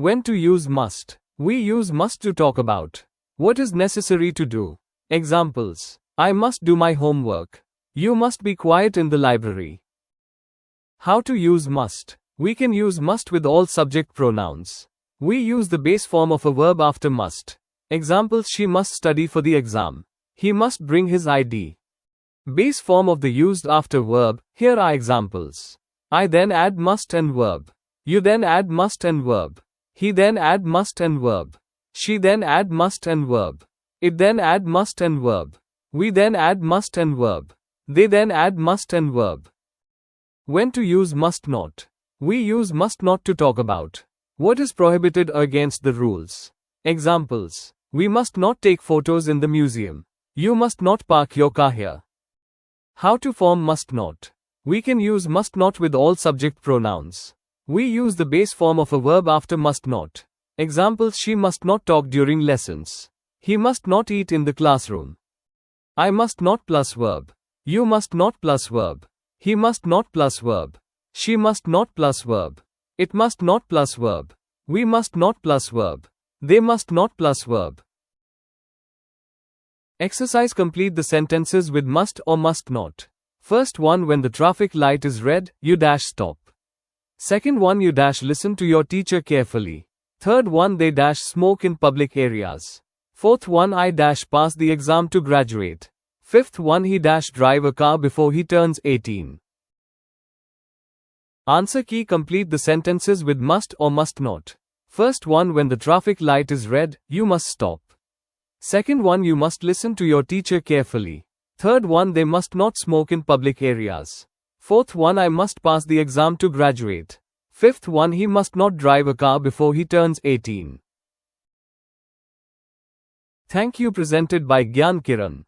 When to use must. We use must to talk about what is necessary to do. Examples. I must do my homework. You must be quiet in the library. How to use must. We can use must with all subject pronouns. We use the base form of a verb after must. Examples: she must study for the exam. He must bring his ID. Base form of the used after verb. Here are examples. I then add must and verb. You then add must and verb. He then add must and verb. She then add must and verb. It then add must and verb. We then add must and verb. They then add must and verb. When to use must not. We use must not to talk about what is prohibited against the rules. Examples. We must not take photos in the museum. You must not park your car here. How to form must not. We can use must not with all subject pronouns. We use the base form of a verb after must not. Examples: she must not talk during lessons. He must not eat in the classroom. I must not plus verb. You must not plus verb. He must not plus verb. She must not plus verb. It must not plus verb. We must not plus verb. They must not plus verb. Exercise: complete the sentences with must or must not. First one: when the traffic light is red, you dash stop. Second one: you dash listen to your teacher carefully. Third one: they dash smoke in public areas. Fourth one: I dash pass the exam to graduate. Fifth one: he dash drive a car before he turns 18. Answer key: complete the sentences with must or must not. First one: when the traffic light is red, you must stop. Second one: you must listen to your teacher carefully. Third one: they must not smoke in public areas. Fourth one: I must pass the exam to graduate. Fifth one: he must not drive a car before he turns 18. Thank you. Presented by Gyan, Kiran.